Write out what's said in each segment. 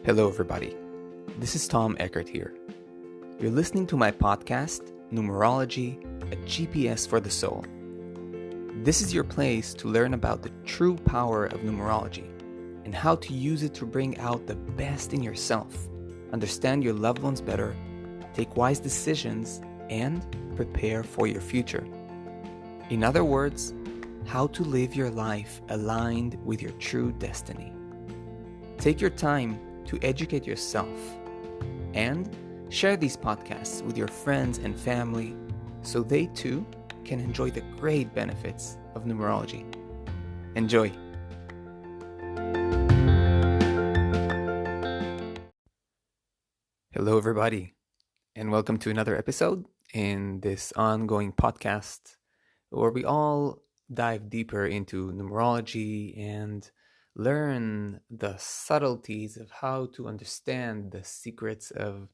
Hello, everybody. This is Tom Eckert here. You're listening to my podcast, Numerology, a GPS for the soul. This is your place to learn about the true power of numerology and how to use it to bring out the best in yourself, understand your loved ones better, take wise decisions, and prepare for your future. In other words, how to live your life aligned with your true destiny. Take your time to educate yourself and share these podcasts with your friends and family so they too can enjoy the great benefits of numerology. Enjoy! Hello, everybody, and welcome to another episode in this ongoing podcast where we all dive deeper into numerology and learn the subtleties of how to understand the secrets of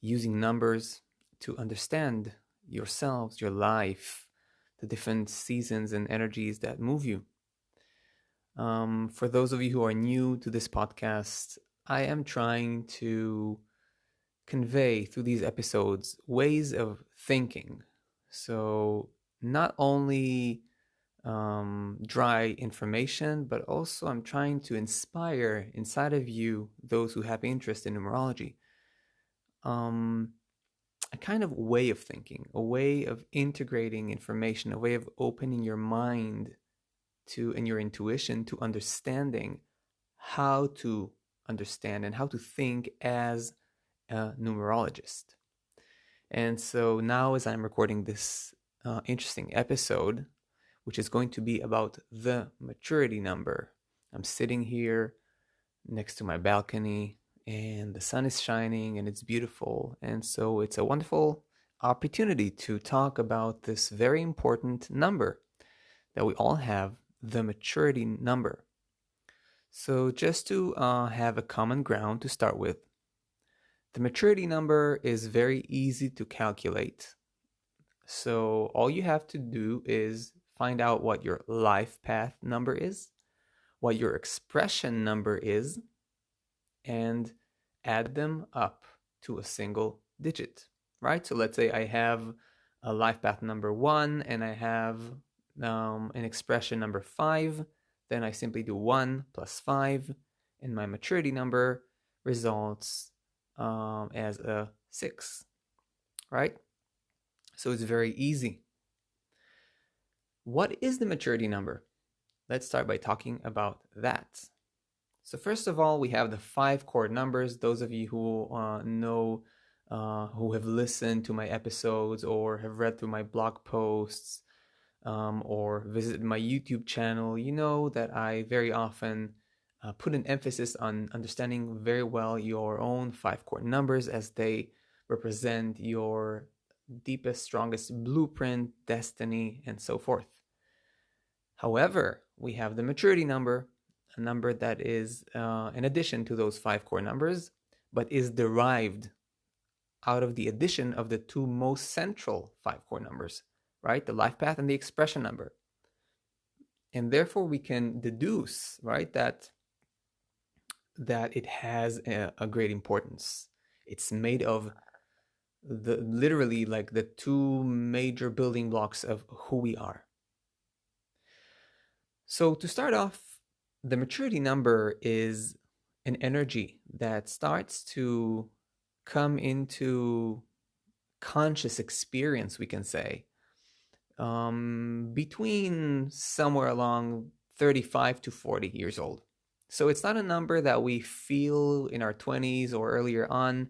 using numbers to understand yourselves, your life, the different seasons and energies that move you. For those of you who are new to this podcast, I am trying to convey through these episodes ways of thinking. So not only dry information, but also I'm trying to inspire inside of you, those who have interest in numerology, a kind of way of thinking, a way of integrating information, a way of opening your mind to and your intuition to understanding how to understand and how to think as a numerologist. And so now, as I'm recording this interesting episode, which is going to be about the maturity number. I'm sitting here next to my balcony and the sun is shining and it's beautiful. And so it's a wonderful opportunity to talk about this very important number that we all have, the maturity number. So just to have a common ground to start with, the maturity number is very easy to calculate. So all you have to do is find out what your life path number is, what your expression number is, and add them up to a single digit, right? So let's say I have a life path number 1 and I have an expression number 5. Then I simply do 1 plus 5, and my maturity number results as a 6, right? So it's very easy. What is the maturity number? Let's start by talking about that. So first of all, we have the 5 core numbers. Those of you who know, who have listened to my episodes or have read through my blog posts or visited my YouTube channel, you know that I very often put an emphasis on understanding very well your own 5 core numbers as they represent your deepest, strongest blueprint, destiny, and so forth. However, we have the maturity number, a number that is in addition to those 5 core numbers, but is derived out of the addition of the 2 most central 5 core numbers, right? The life path and the expression number. And therefore we can deduce, right, that it has a great importance. It's made of literally like the 2 major building blocks of who we are. So to start off, the maturity number is an energy that starts to come into conscious experience, we can say, between somewhere along 35 to 40 years old. So it's not a number that we feel in our 20s or earlier on.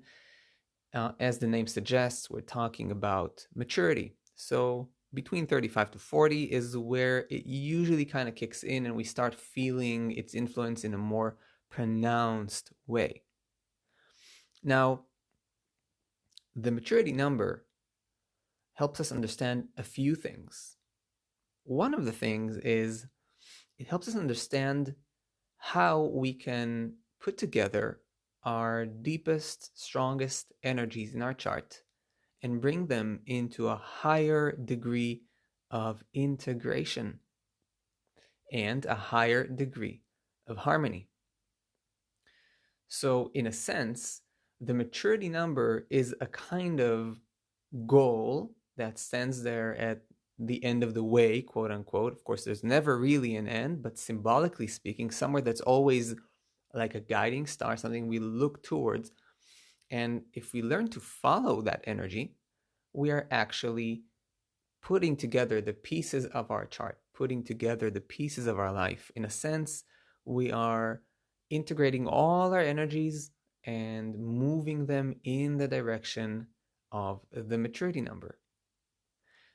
As the name suggests, we're talking about maturity. So between 35 to 40 is where it usually kind of kicks in and we start feeling its influence in a more pronounced way. Now, the maturity number helps us understand a few things. One of the things is it helps us understand how we can put together our deepest, strongest energies in our chart and bring them into a higher degree of integration and a higher degree of harmony. So, in a sense, the maturity number is a kind of goal that stands there at the end of the way, quote unquote. Of course, there's never really an end, but symbolically speaking, somewhere that's always like a guiding star, something we look towards. And if we learn to follow that energy, we are actually putting together the pieces of our chart, putting together the pieces of our life. In a sense, we are integrating all our energies and moving them in the direction of the maturity number.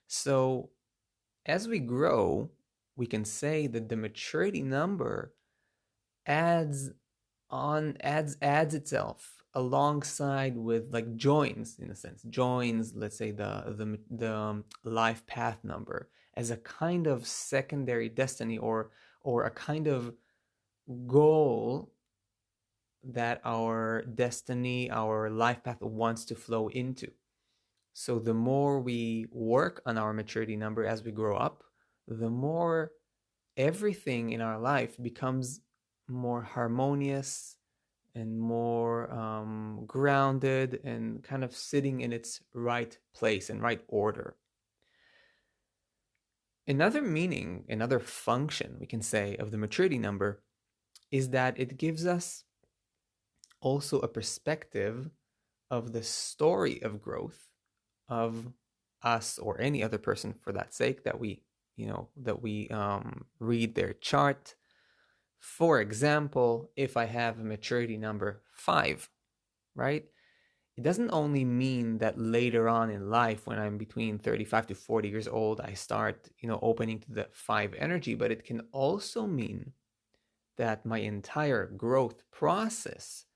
So, as we grow, we can say that the maturity number adds adds itself alongside with, like, joins, in a sense, joins, let's say, the life path number as a kind of secondary destiny, or a kind of goal that our destiny, our life path wants to flow into. So the more we work on our maturity number as we grow up, the more everything in our life becomes more harmonious and more grounded and kind of sitting in its right place and right order. Another meaning, another function we can say of the maturity number is that it gives us also a perspective of the story of growth of us, or any other person for that sake, that we read their chart. For example, if I have a maturity number 5, right? It doesn't only mean that later on in life, when I'm between 35 to 40 years old, I start, opening to the 5 energy, but it can also mean that my entire growth process,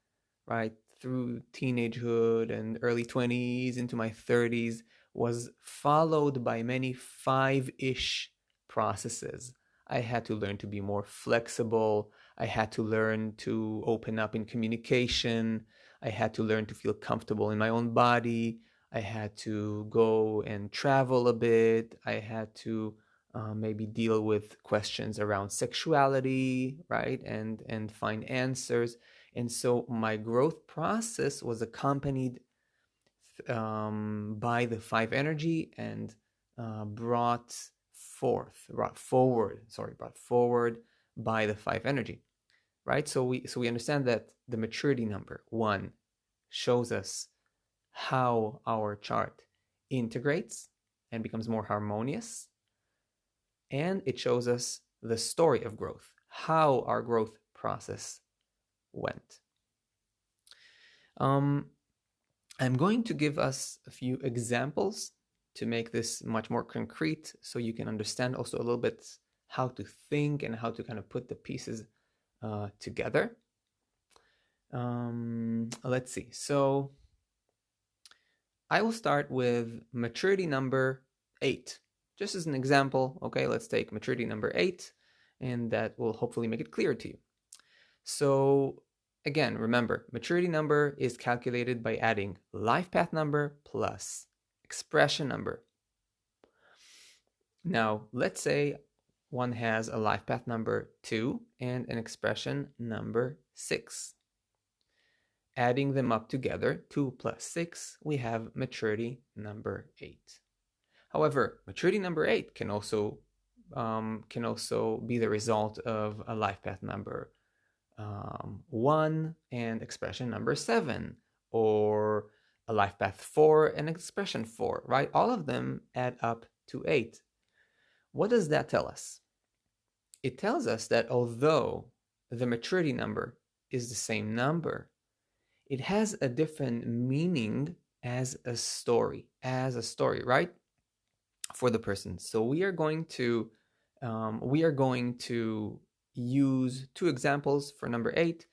right, through teenagehood and early 20s into my 30s, was followed by many 5-ish processes. I had to learn to be more flexible. I had to learn to open up in communication. I had to learn to feel comfortable in my own body. I had to go and travel a bit. I had to maybe deal with questions around sexuality, right? And find answers. And so my growth process was accompanied by the 5 energy, and brought forward by the 5 energy, right? So we understand that the maturity number 1 shows us how our chart integrates and becomes more harmonious, and it shows us the story of growth, how our growth process went. I'm going to give us a few examples to make this much more concrete, so you can understand also a little bit how to think and how to kind of put the pieces together. Let's see. So I will start with maturity number 8, just as an example. Okay, let's take maturity number 8, and that will hopefully make it clear to you. So again, remember, maturity number is calculated by adding life path number plus expression number. Now, let's say one has a life path number 2 and an expression number 6. Adding them up together, 2 plus 6, we have maturity number 8. However, maturity number 8 can also be the result of a life path number 1 and expression number 7, or a life path 4 and expression 4, right? All of them add up to 8. What does that tell us? It tells us that although the maturity number is the same number, it has a different meaning as a story, right? For the person. So we are going to use 2 examples for number 8.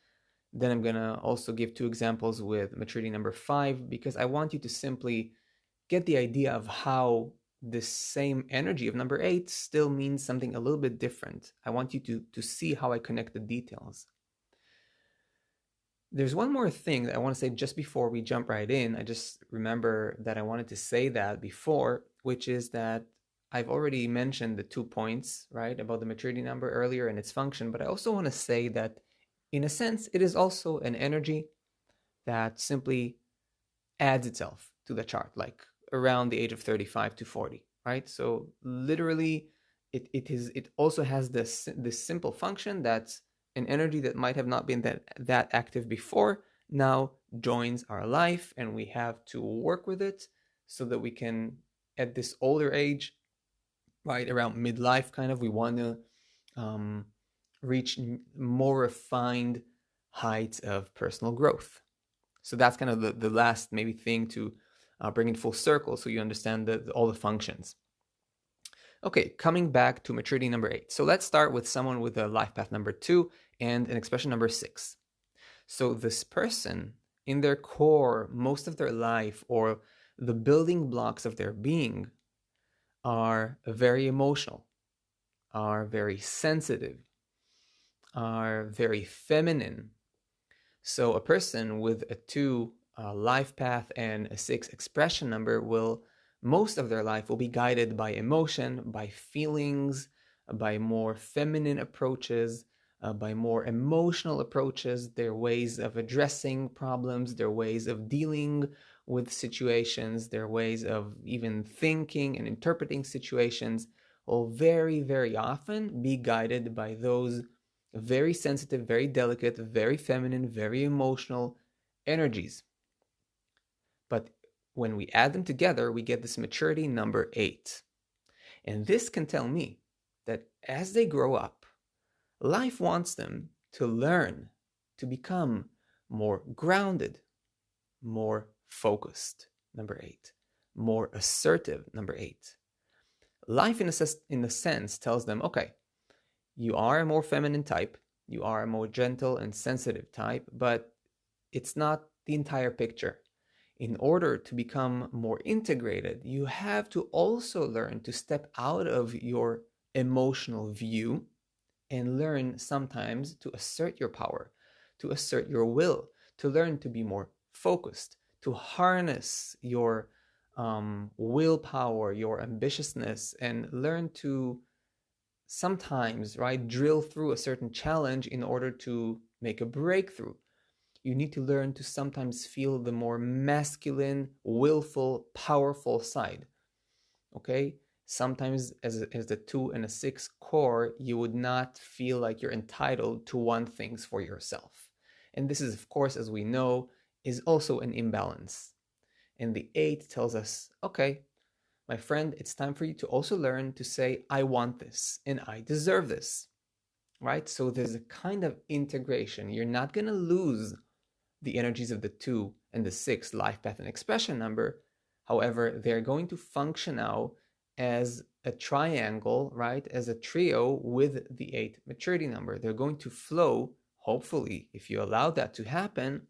Then I'm going to also give 2 examples with maturity number 5, because I want you to simply get the idea of how this same energy of number 8 still means something a little bit different. I want you to see how I connect the details. There's one more thing that I want to say just before we jump right in. I just remember that I wanted to say that before, which is that I've already mentioned the 2 points, right, about the maturity number earlier and its function, but I also want to say that In a sense, it is also an energy that simply adds itself to the chart, like around the age of 35 to 40, right? So literally, it also has this simple function that's an energy that might have not been that active before now joins our life, and we have to work with it so that we can, at this older age, right around midlife, kind of, we want to um, reach more refined heights of personal growth. So that's kind of the last maybe thing to bring it full circle so you understand all the functions. Okay, coming back to maturity number 8. So let's start with someone with a life path number 2 and an expression number 6. So this person, in their core, most of their life, or the building blocks of their being, are very emotional, are very sensitive, are very feminine. So a person with a 2 life path and a 6 expression number will, most of their life will be guided by emotion, by feelings, by more feminine approaches, by more emotional approaches, their ways of addressing problems, their ways of dealing with situations, their ways of even thinking and interpreting situations will very, very often be guided by those very sensitive, very delicate, very feminine, very emotional energies. But when we add them together, we get this maturity number 8. And this can tell me that as they grow up, life wants them to learn to become more grounded, more focused, number 8, more assertive, number 8. Life, in a sense, tells them, okay, you are a more feminine type, you are a more gentle and sensitive type, but it's not the entire picture. In order to become more integrated, you have to also learn to step out of your emotional view and learn sometimes to assert your power, to assert your will, to learn to be more focused, to harness your willpower, your ambitiousness, and learn to sometimes, right, drill through a certain challenge in order to make a breakthrough. You need to learn to sometimes feel the more masculine, willful, powerful side. Okay? Sometimes as the 2 and a 6 core, you would not feel like you're entitled to want things for yourself. And this is, of course, as we know, is also an imbalance. And the 8 tells us, okay, my friend, it's time for you to also learn to say, I want this and I deserve this, right? So there's a kind of integration. You're not going to lose the energies of the 2 and the 6 life path and expression number. However, they're going to function now as a triangle, right? As a trio with the 8 maturity number. They're going to flow, hopefully, if you allow that to happen,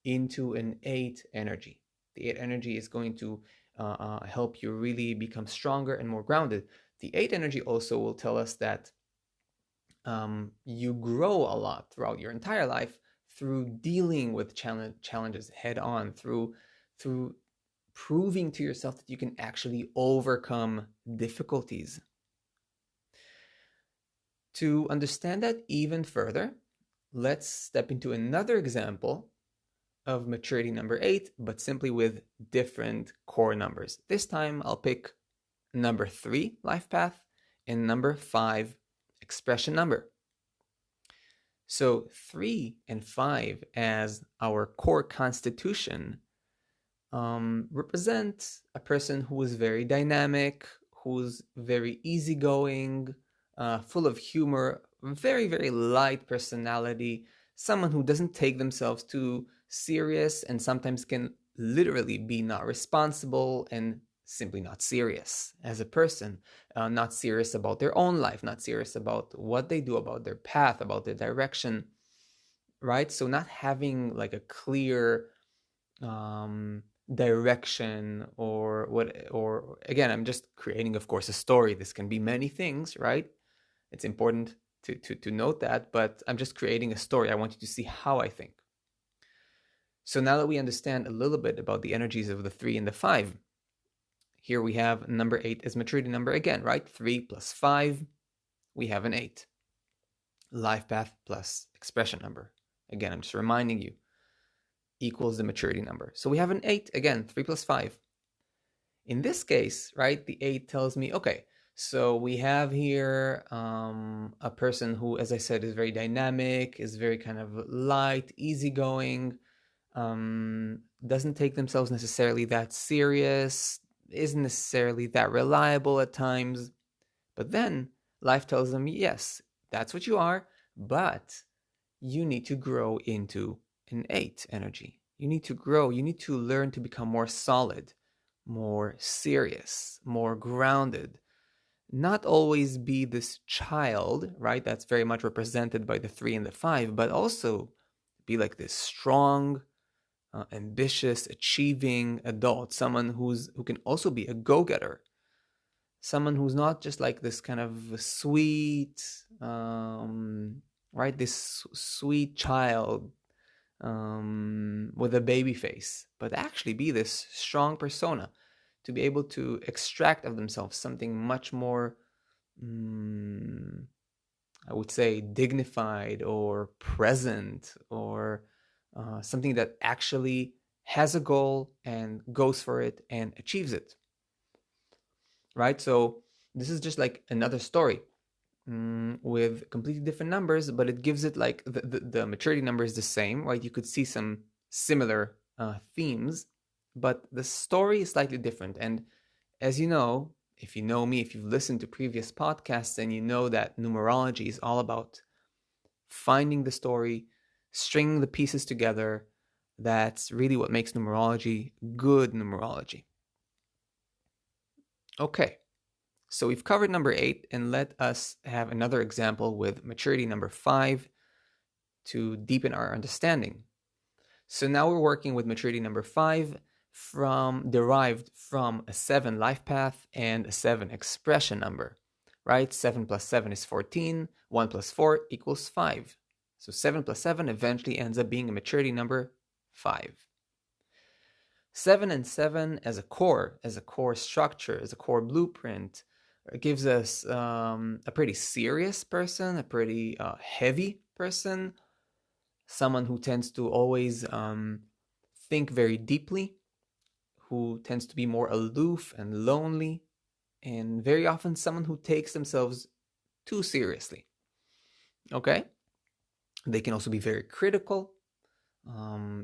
into an 8 energy. The 8 energy is going to help you really become stronger and more grounded. The 8 energy also will tell us that you grow a lot throughout your entire life through dealing with challenges head on, through proving to yourself that you can actually overcome difficulties. To understand that even further, let's step into another example of maturity number 8, but simply with different core numbers. This time I'll pick number 3 life path and number 5 expression number. So 3 and 5 as our core constitution represent a person who is very dynamic, who's very easygoing, full of humor, very, very light personality, someone who doesn't take themselves too serious and sometimes can literally be not responsible and simply not serious as a person, not serious about their own life, not serious about what they do, about their path, about their direction, right? So not having like a clear direction or what, or again, I'm just creating, of course, a story. This can be many things, right? It's important to note that, but I'm just creating a story. I want you to see how I think. So now that we understand a little bit about the energies of the 3 and the 5, here we have number 8 as maturity number again, right? 3 plus 5, we have an 8. life path plus expression number. Again, I'm just reminding you, equals the maturity number. So we have an 8, again, 3 plus 5. In this case, right, the 8 tells me, okay, so we have here a person who, as I said, is very dynamic, is very kind of light, easygoing, doesn't take themselves necessarily that serious, isn't necessarily that reliable at times. But then life tells them, yes, that's what you are, but you need to grow into an 8 energy. You need to grow, you need to learn to become more solid, more serious, more grounded. Not always be this child, right? That's very much represented by the 3 and the 5, but also be like this strong, ambitious, achieving adult, someone who can also be a go-getter, someone who's not just like this kind of sweet, right? This sweet child with a baby face, but actually be this strong persona to be able to extract of themselves something much more, I would say, dignified or present, or something that actually has a goal and goes for it and achieves it. Right? So this is just like another story with completely different numbers, but it gives it like the maturity number is the same, right? You could see some similar themes, but the story is slightly different. And as you know, if you know me, if you've listened to previous podcasts, then you know that numerology is all about finding the story, stringing the pieces together. That's really what makes numerology good numerology. Okay, so we've covered number 8, and let us have another example with maturity number 5 to deepen our understanding. So now we're working with maturity number 5 derived from a 7 life path and a 7 expression number, right? 7 plus 7 is 14, 1 plus 4 equals 5. So 7 plus 7 eventually ends up being a maturity number 5. 7 and 7 as a core structure, as a core blueprint, gives us a pretty serious person, a pretty heavy person, someone who tends to always think very deeply, who tends to be more aloof and lonely, and very often someone who takes themselves too seriously. Okay? They can also be very critical.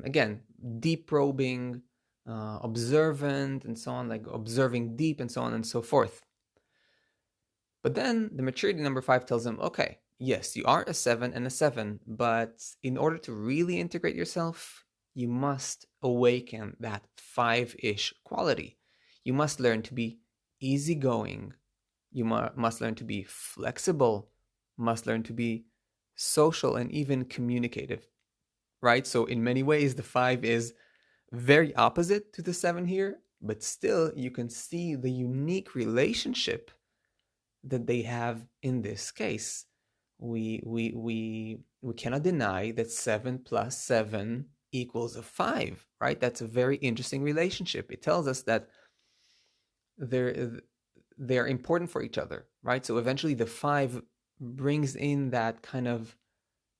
Again, deep probing, observant, and so on, like observing deep and so on and so forth. But then the maturity number 5 tells them, okay, yes, you are a 7 and a 7, but in order to really integrate yourself, you must awaken that 5-ish quality. You must learn to be easygoing. You must learn to be flexible, must learn to be social and even communicative, right? So in many ways, the 5 is very opposite to the 7 here, but still you can see the unique relationship that they have in this case. We cannot deny that 7 plus 7 equals a 5, right? That's a very interesting relationship. It tells us that they're important for each other, right? So eventually the 5 brings in that kind of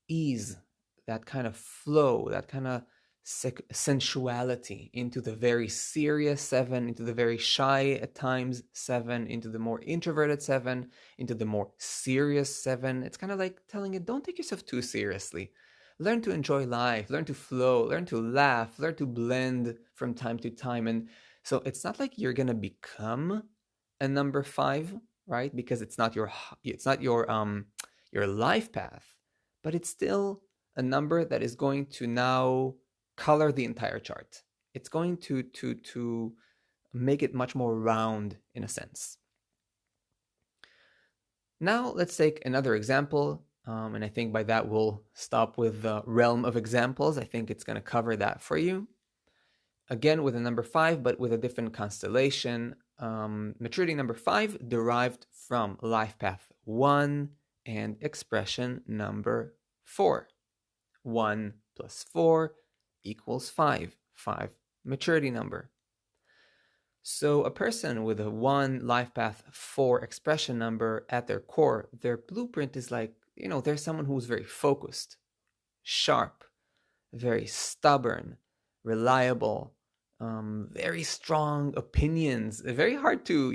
ease, that kind of flow, that kind of sensuality into the very serious 7, into the very shy at times 7, into the more introverted 7, into the more serious 7. It's kind of like telling it, don't take yourself too seriously. Learn to enjoy life, learn to flow, learn to laugh, learn to blend from time to time. And so it's not like you're gonna become a number 5, right? Because it's not your life path, but it's still a number that is going to now color the entire chart. It's going to make it much more round in a sense. Now let's take another example, and I think by that we'll stop with the realm of examples. I think it's going to cover that for you. Again with a number 5, but with a different constellation. Maturity number 5 derived from life path 1 and expression number 4. 1 plus 4 equals 5. 5 maturity number. So a person with a 1 life path 4 expression number at their core, their blueprint is like there's someone who's very focused, sharp, very stubborn, reliable, very strong opinions, very hard to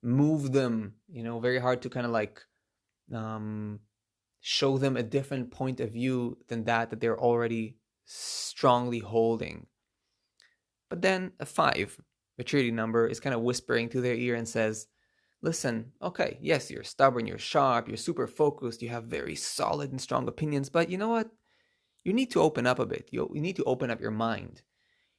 move them, very hard to kind of like um, show them a different point of view than that they're already strongly holding. But then a 5 maturity number is kind of whispering to their ear and says, listen, okay, yes, you're stubborn, you're sharp, you're super focused, you have very solid and strong opinions, but you know what? You need to open up a bit. You need to open up your mind.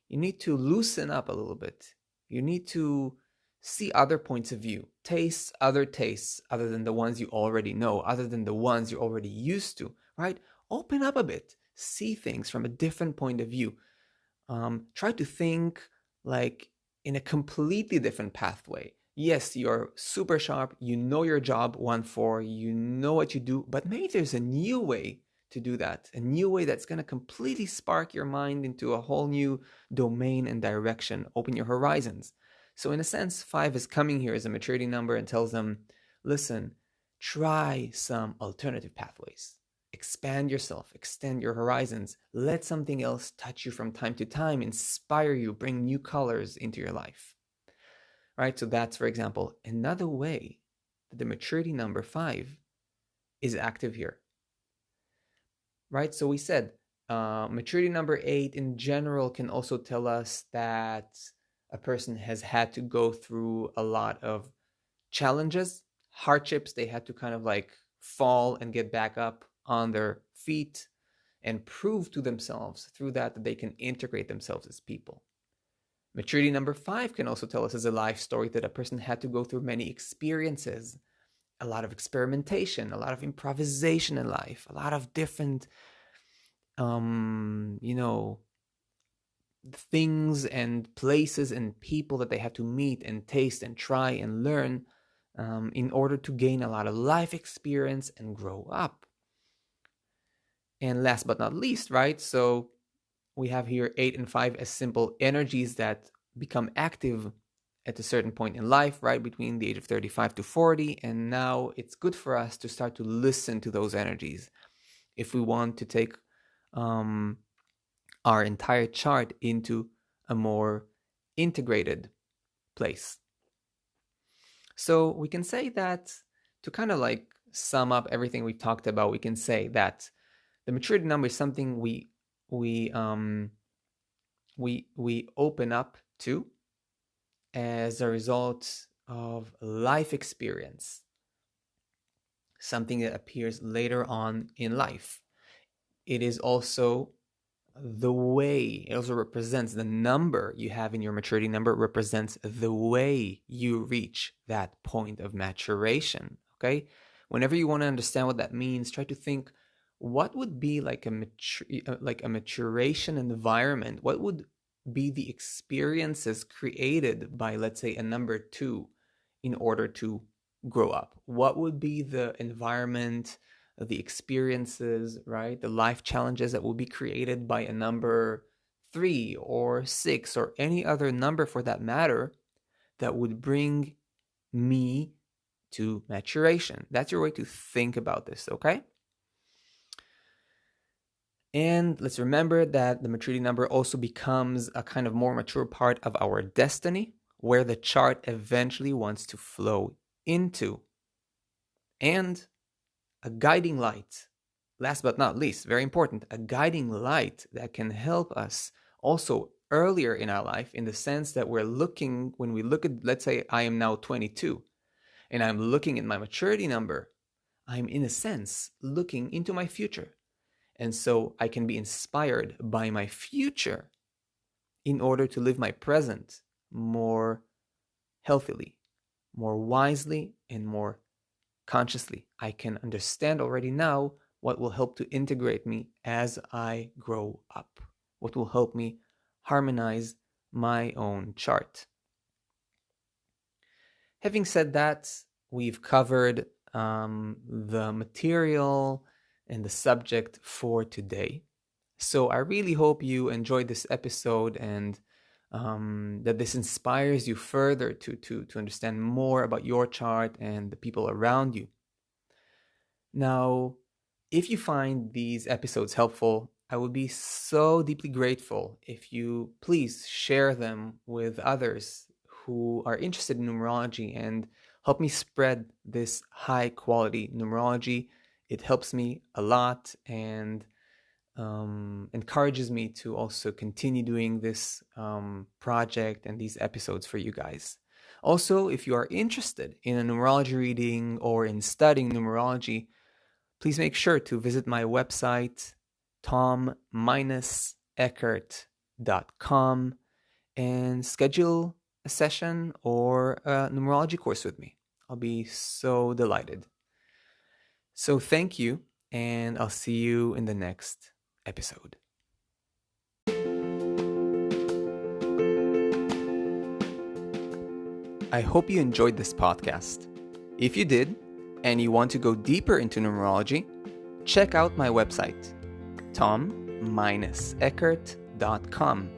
You need to loosen up a little bit. You need to see other points of view, taste other tastes other than the ones you already know, other than the ones you're already used to, right? Open up a bit. See things from a different point of view. Try to think like in a completely different pathway. Yes, you're super sharp, you know your job 1-4, you know what you do, but maybe there's a new way to do that, a new way that's going to completely spark your mind into a whole new domain and direction, open your horizons. So in a sense, 5 is coming here as a maturity number and tells them, listen, try some alternative pathways. Expand yourself, extend your horizons, let something else touch you from time to time, inspire you, bring new colors into your life. Right? So that's, for example, another way that the maturity number 5 is active here. Right? So we said maturity number 8 in general can also tell us that a person has had to go through a lot of challenges, hardships. They had to kind of like fall and get back up on their feet and prove to themselves through that they can integrate themselves as people. Maturity number 5 can also tell us as a life story that a person had to go through many experiences, a lot of experimentation, a lot of improvisation in life, a lot of different, things and places and people that they have to meet and taste and try and learn in order to gain a lot of life experience and grow up. And last but not least, right? So we have here 8 and 5 as simple energies that become active at a certain point in life, right? Between the age of 35 to 40. And now it's good for us to start to listen to those energies if we want to take our entire chart into a more integrated place. So we can say that, to kind of like sum up everything we've talked about, we can say that the maturity number is something we open up to as a result of life experience, something that appears later on in life. It is also the way, it also represents the number you have in your maturity number, represents the way you reach that point of maturation. Okay, whenever you want to understand what that means, try to think, what would be like a maturation environment? What would be the experiences created by, let's say, a number 2 in order to grow up? What would be the environment, the experiences, right? The life challenges that will be created by a number 3 or 6 or any other number for that matter that would bring me to maturation. That's your way to think about this, okay? And let's remember that the maturity number also becomes a kind of more mature part of our destiny, where the chart eventually wants to flow into. And a guiding light, last but not least, very important, a guiding light that can help us also earlier in our life, in the sense that when we look at, let's say I am now 22 and I'm looking at my maturity number, I'm in a sense looking into my future. And so I can be inspired by my future in order to live my present more healthily, more wisely, and more consciously. I can understand already now what will help to integrate me as I grow up, what will help me harmonize my own chart. Having said that, we've covered the material and the subject for today. So I really hope you enjoyed this episode and that this inspires you further to understand more about your chart and the people around you. Now, if you find these episodes helpful, I would be so deeply grateful if you please share them with others who are interested in numerology and help me spread this high quality numerology. It helps me a lot and encourages me to also continue doing this project and these episodes for you guys. Also, if you are interested in a numerology reading or in studying numerology, please make sure to visit my website, tom-eckert.com, and schedule a session or a numerology course with me. I'll be so delighted. So thank you, and I'll see you in the next episode. I hope you enjoyed this podcast. If you did, and you want to go deeper into numerology, check out my website, tom-eckert.com.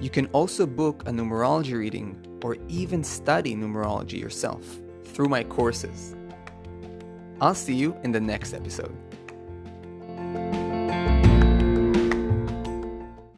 You can also book a numerology reading or even study numerology yourself through my courses. I'll see you in the next episode.